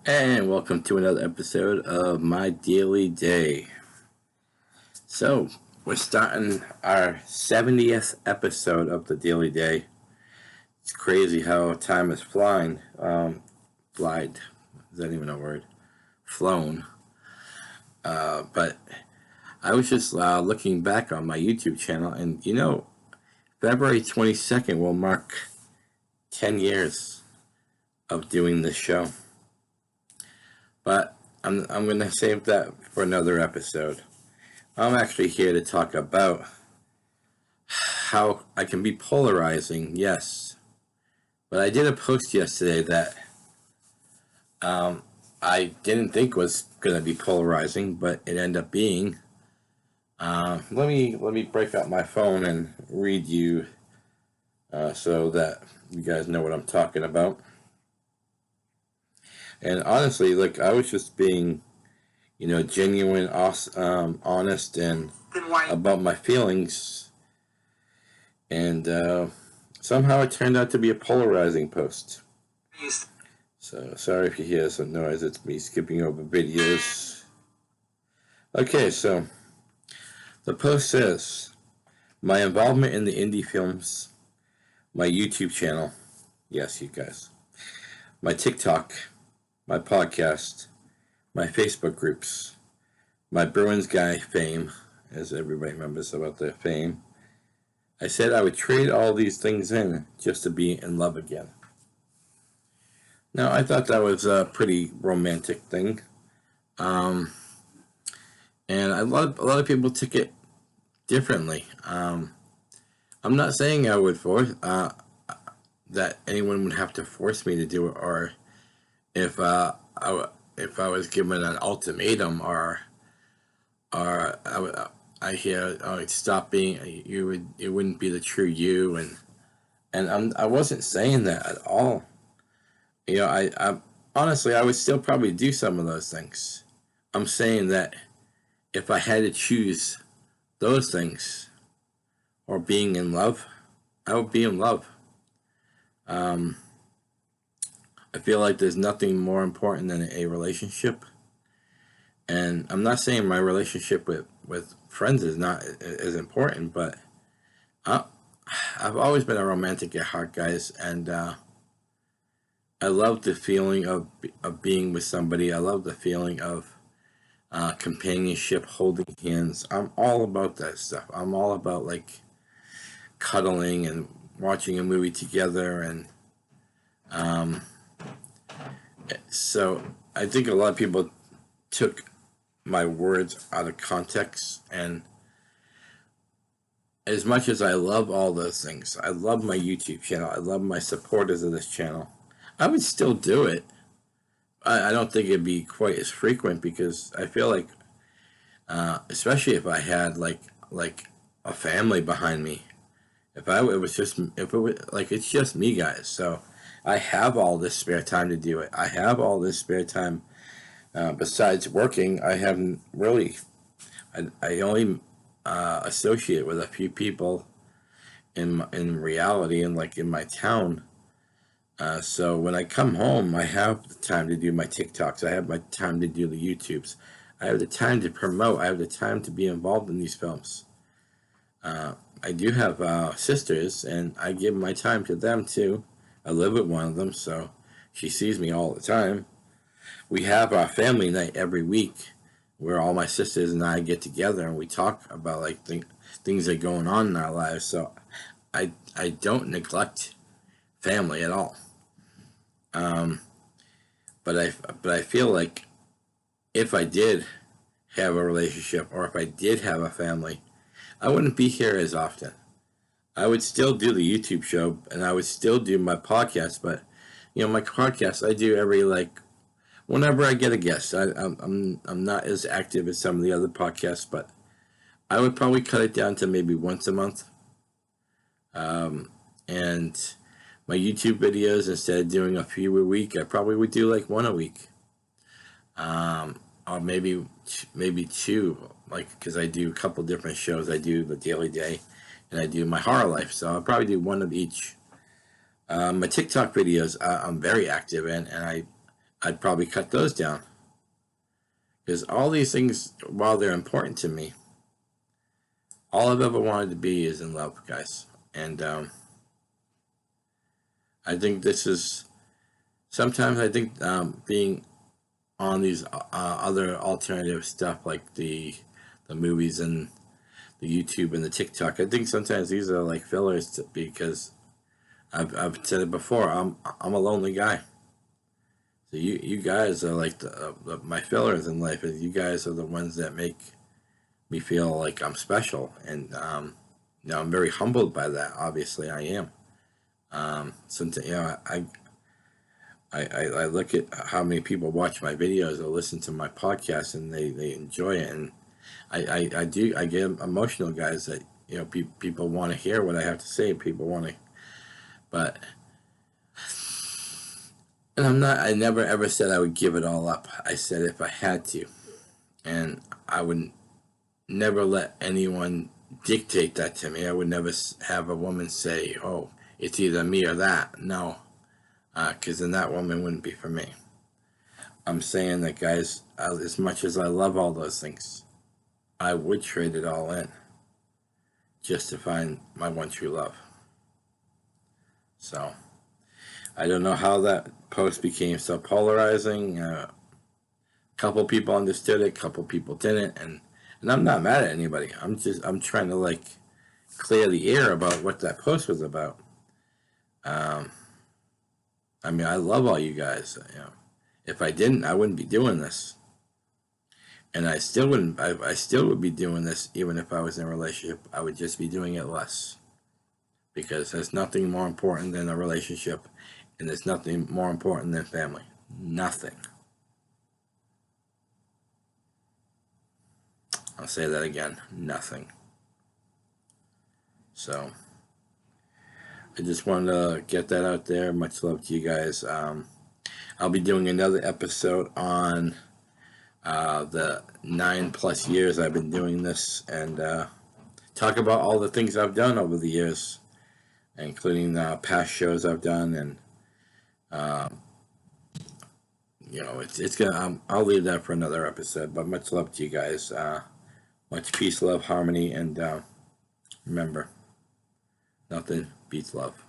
And welcome to another episode of My Daily Day. So, we're starting our 70th episode of the Daily Day. It's crazy how time is flying. Flied. Is that even a word? Flown. But I was just looking back on my YouTube channel, and February 22nd will mark 10 years of doing this show. But I'm going to save that for another episode. I'm actually here to talk about how I can be polarizing, yes. But I did a post yesterday that I didn't think was going to be polarizing, but it ended up being. Let me break out my phone and read you so that you guys know what I'm talking about. And honestly, I was just being, genuine, honest, and about my feelings. And somehow it turned out to be a polarizing post. So sorry if you hear some noise. It's me skipping over videos. Okay, so the post says, my involvement in the indie films, my YouTube channel, yes, you guys, my TikTok, my podcast, my Facebook groups, my Bruins guy fame, as everybody remembers about the fame. I said I would trade all these things in just to be in love again. Now, I thought that was a pretty romantic thing. And a lot of people took it differently. I'm not saying I would force that anyone would have to force me to do it, or if I was given an ultimatum, or I hear, oh, stop being it wouldn't be the true you, and I wasn't saying that at all. I honestly, I would still probably do some of those things. I'm saying that if I had to choose those things or being in love, I would be in love. I feel like there's nothing more important than a relationship. And I'm not saying my relationship with friends is not as important, but I've always been a romantic at heart, guys, and I love the feeling of being with somebody. I love the feeling of companionship, holding hands. I'm all about that stuff. I'm all about cuddling and watching a movie together, and so I think a lot of people took my words out of context, and as much as I love all those things, I love my YouTube channel, I love my supporters of this channel, I would still do it. I don't think it'd be quite as frequent, because I feel like especially if I had like a family behind me, if it was it's just me, guys, so I have all this spare time to do it. I have all this spare time. Besides working, I haven't really. I only associate with a few people in reality, and in my town. So when I come home, I have the time to do my TikToks. I have my time to do the YouTubes. I have the time to promote. I have the time to be involved in these films. I do have sisters, and I give my time to them too. I live with one of them, so she sees me all the time. We have our family night every week, where all my sisters and I get together and we talk about things that are going on in our lives. So I don't neglect family at all. But I feel like if I did have a relationship, or if I did have a family, I wouldn't be here as often. I would still do the YouTube show, and I would still do my podcast. But my podcast I do every whenever I get a guest. I'm not as active as some of the other podcasts, but I would probably cut it down to maybe once a month. And my YouTube videos, instead of doing a few a week, I probably would do one a week. Or maybe two, because I do a couple different shows. I do the Daily Day, and I do my horror life, so I'll probably do one of each. My TikTok videos, I'm very active in, and I'd probably cut those down. Because all these things, while they're important to me, all I've ever wanted to be is in love, guys. And I think this is sometimes I think being on these other alternative stuff like the movies and the YouTube and the TikTok. I think sometimes these are like fillers because I've said it before. I'm a lonely guy. So you guys are like my fillers in life. You guys are the ones that make me feel like I'm special, and now I'm very humbled by that. Obviously, I am. Sometimes I look at how many people watch my videos or listen to my podcast, and they enjoy it, and I get emotional, guys. That people want to hear what I have to say. People want to, but and I'm not. I never ever said I would give it all up. I said if I had to, and I would never let anyone dictate that to me. I would never have a woman say, "Oh, it's either me or that." No, because then that woman wouldn't be for me. I'm saying that, guys, as much as I love all those things, I would trade it all in just to find my one true love. So I don't know how that post became so polarizing. A couple people understood it, a couple people didn't, and I'm not mad at anybody. I'm trying to like clear the air about what that post was about. I mean, I love all you guys. If I didn't, I wouldn't be doing this, and I still wouldn't. I still would be doing this even if I was in a relationship. I would just be doing it less because there's nothing more important than a relationship, and there's nothing more important than family. Nothing. I'll say that again. Nothing. So I just wanted to get that out there. Much love to you guys. I'll be doing another episode on the 9+ years I've been doing this, and talk about all the things I've done over the years, including past shows I've done, and it's gonna. I'll leave that for another episode. But much love to you guys. Much peace, love, harmony, and remember, nothing beats love.